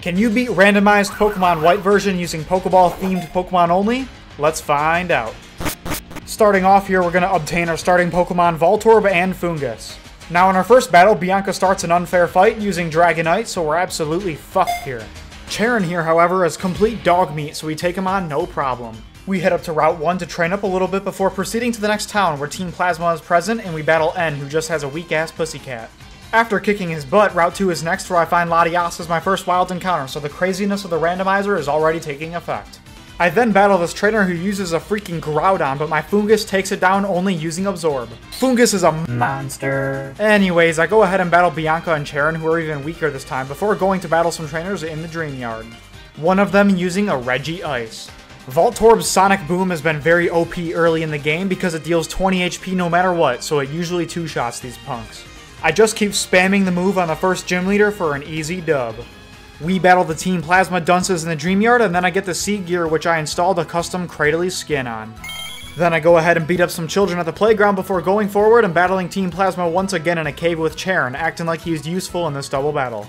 Can you beat randomized Pokemon White version using Pokeball themed Pokemon only? Let's find out. Starting off here, we're going to obtain our starting Pokemon Voltorb and Foongus. Now in our first battle, Bianca starts an unfair fight using Dragonite, so we're absolutely fucked here. Charon here, however, is complete dog meat, so we take him on no problem. We head up to Route 1 to train up a little bit before proceeding to the next town where Team Plasma is present and we battle N, who just has a weak-ass pussycat. After kicking his butt, Route 2 is next where I find Latias as my first wild encounter, so the craziness of the randomizer is already taking effect. I then battle this trainer who uses a freaking Groudon, but my Foongus takes it down only using Absorb. Foongus is a monster. Anyways, I go ahead and battle Bianca and Charon, who are even weaker this time, before going to battle some trainers in the Dream Yard. One of them using a Reggie Ice. Voltorb's Sonic Boom has been very OP early in the game because it deals 20 HP no matter what, so it usually two-shots these punks. I just keep spamming the move on the first gym leader for an easy dub. We battle the Team Plasma dunces in the Dream Yard, and then I get the Sea Gear, which I installed a custom Cradley skin on. Then I go ahead and beat up some children at the playground before going forward and battling Team Plasma once again in a cave with Charon, acting like he's useful in this double battle.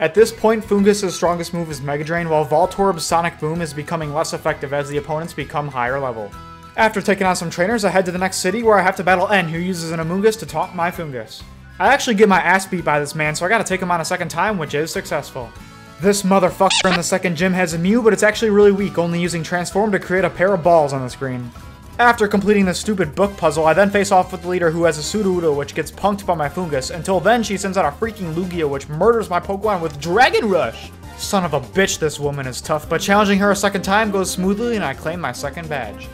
At this point, Foongus' strongest move is Mega Drain, while Voltorb's Sonic Boom is becoming less effective as the opponents become higher level. After taking on some trainers, I head to the next city where I have to battle N, who uses an Amoonguss to taunt my Foongus. I actually get my ass beat by this man, so I gotta take him on a second time, which is successful. This motherfucker in the second gym has a Mew, but it's actually really weak, only using Transform to create a pair of balls on the screen. After completing this stupid book puzzle, I then face off with the leader who has a Sudowoodo, which gets punked by my Foongus. Until then, she sends out a freaking Lugia, which murders my Pokemon with Dragon Rush! Son of a bitch, this woman is tough, but challenging her a second time goes smoothly and I claim my second badge.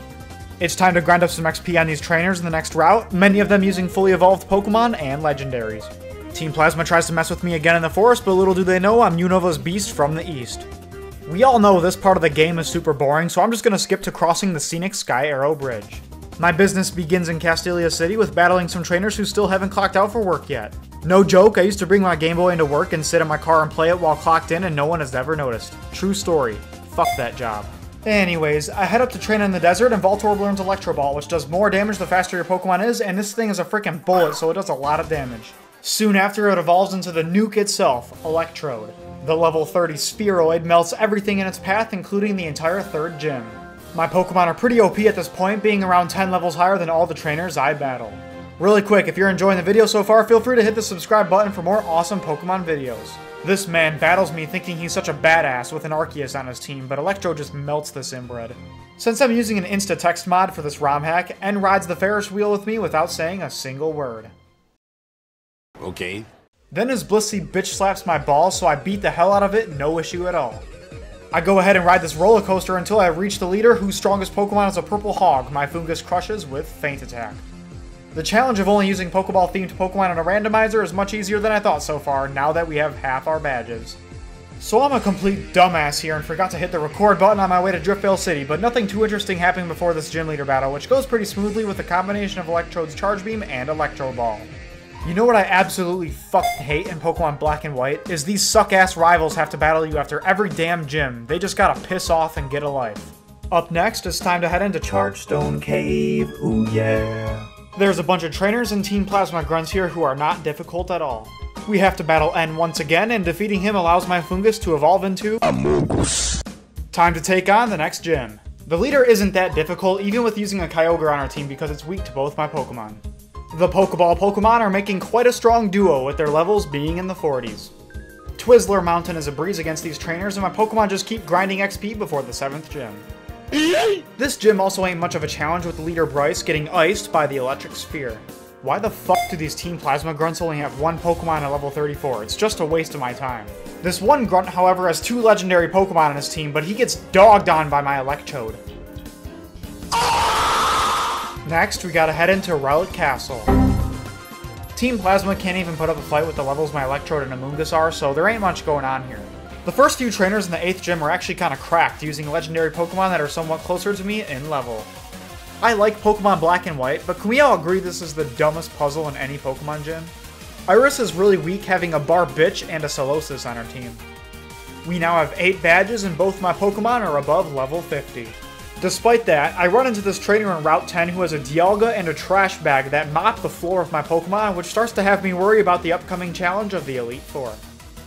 It's time to grind up some XP on these trainers in the next route, many of them using fully evolved Pokemon and legendaries. Team Plasma tries to mess with me again in the forest, but little do they know I'm Unova's beast from the east. We all know this part of the game is super boring, so I'm just gonna skip to crossing the scenic Sky Arrow Bridge. My business begins in Castelia City with battling some trainers who still haven't clocked out for work yet. No joke, I used to bring my Game Boy into work and sit in my car and play it while clocked in and no one has ever noticed. True story. Fuck that job. Anyways, I head up to train in the desert and Voltorb learns Electro Ball, which does more damage the faster your Pokemon is, and this thing is a freaking bullet, so it does a lot of damage. Soon after, it evolves into the nuke itself, Electrode. The level 30 Spheroid melts everything in its path, including the entire third gym. My Pokemon are pretty OP at this point, being around 10 levels higher than all the trainers I battle. Really quick, if you're enjoying the video so far, feel free to hit the subscribe button for more awesome Pokemon videos. This man battles me thinking he's such a badass with an Arceus on his team, but Electro just melts this inbred. Since I'm using an Insta-Text mod for this ROM hack, N rides the Ferris wheel with me without saying a single word. Okay. Then his Blissey bitch slaps my balls, so I beat the hell out of it, no issue at all. I go ahead and ride this roller coaster until I reach the leader, whose strongest Pokemon is a purple hog my Foongus crushes with Feint Attack. The challenge of only using Pokeball themed Pokemon on a randomizer is much easier than I thought so far, now that we have half our badges. So I'm a complete dumbass here and forgot to hit the record button on my way to Driftvale City, but nothing too interesting happened before this gym leader battle, which goes pretty smoothly with a combination of Electrode's Charge Beam and Electro Ball. You know what I absolutely fucking hate in Pokemon Black and White? Is these suck-ass rivals have to battle you after every damn gym. They just gotta piss off and get a life. Up next, it's time to head into Chargestone Cave, ooh yeah. There's a bunch of trainers and Team Plasma grunts here who are not difficult at all. We have to battle N once again, and defeating him allows my Foongus to evolve into Amoonguss. Time to take on the next gym. The leader isn't that difficult, even with using a Kyogre on our team because it's weak to both my Pokemon. The Pokeball Pokemon are making quite a strong duo, with their levels being in the 40s. Twizzler Mountain is a breeze against these trainers, and my Pokemon just keep grinding XP before the 7th gym. This gym also ain't much of a challenge, with the leader Bryce getting iced by the Electric Sphere. Why the fuck do these Team Plasma grunts only have one Pokemon at level 34? It's just a waste of my time. This one grunt, however, has 2 legendary Pokemon on his team, but he gets dogged on by my Electrode. Next, we gotta head into Relic Castle. Team Plasma can't even put up a fight with the levels my Electrode and Amoonguss are, so there ain't much going on here. The first few trainers in the 8th gym are actually kinda cracked, using legendary Pokemon that are somewhat closer to me in level. I like Pokemon Black and White, but can we all agree this is the dumbest puzzle in any Pokemon gym? Iris is really weak, having a Barbitch and a Solosis on her team. We now have 8 badges and both my Pokemon are above level 50. Despite that, I run into this trainer in Route 10 who has a Dialga and a Trash Bag that mop the floor with my Pokemon, which starts to have me worry about the upcoming challenge of the Elite Four.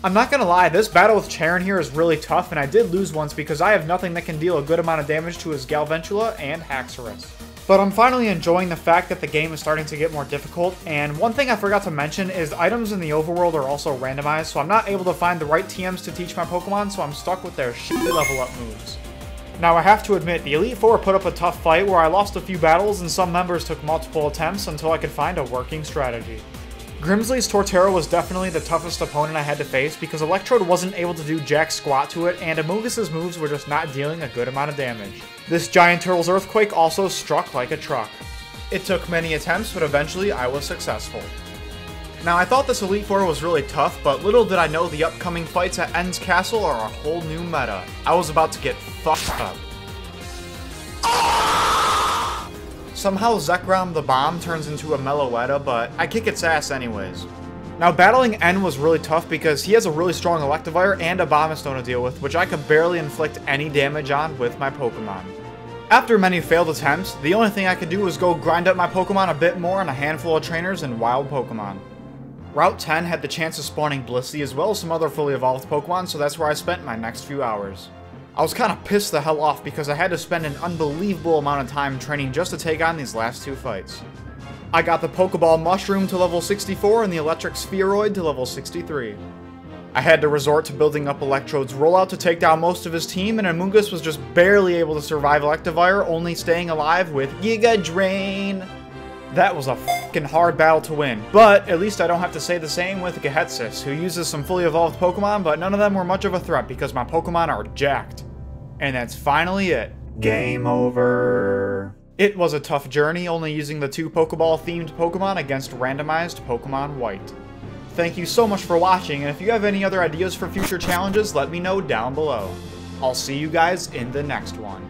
I'm not gonna lie, this battle with Charon here is really tough, and I did lose once because I have nothing that can deal a good amount of damage to his Galvantula and Haxorus. But I'm finally enjoying the fact that the game is starting to get more difficult, and one thing I forgot to mention is items in the overworld are also randomized, so I'm not able to find the right TMs to teach my Pokemon, so I'm stuck with their shitty level up moves. Now I have to admit, the Elite Four put up a tough fight where I lost a few battles and some members took multiple attempts until I could find a working strategy. Grimsley's Torterra was definitely the toughest opponent I had to face because Electrode wasn't able to do jack squat to it, and Amoonguss' moves were just not dealing a good amount of damage. This Giant Turtle's Earthquake also struck like a truck. It took many attempts, but eventually I was successful. Now I thought this Elite Four was really tough, but little did I know the upcoming fights at End's Castle are a whole new meta. I was about to get fucked up. Somehow Zekrom the Bomb turns into a Meloetta, but I kick its ass anyways. Now battling N was really tough because he has a really strong Electivire and a Abomasnow to deal with, which I could barely inflict any damage on with my Pokemon. After many failed attempts, the only thing I could do was go grind up my Pokemon a bit more on a handful of trainers and wild Pokemon. Route 10 had the chance of spawning Blissey as well as some other fully evolved Pokemon, so that's where I spent my next few hours. I was kinda pissed the hell off because I had to spend an unbelievable amount of time training just to take on these last two fights. I got the Pokeball Mushroom to level 64 and the Electric Spheroid to level 63. I had to resort to building up Electrode's rollout to take down most of his team, and Amoonguss was just barely able to survive Electivire, only staying alive with Giga Drain. That was a fucking hard battle to win, but at least I don't have to say the same with Gehetsis, who uses some fully evolved Pokemon, but none of them were much of a threat because my Pokemon are jacked. And that's finally it. Game over. It was a tough journey, only using the two Pokeball-themed Pokemon against randomized Pokemon White. Thank you so much for watching, and if you have any other ideas for future challenges, let me know down below. I'll see you guys in the next one.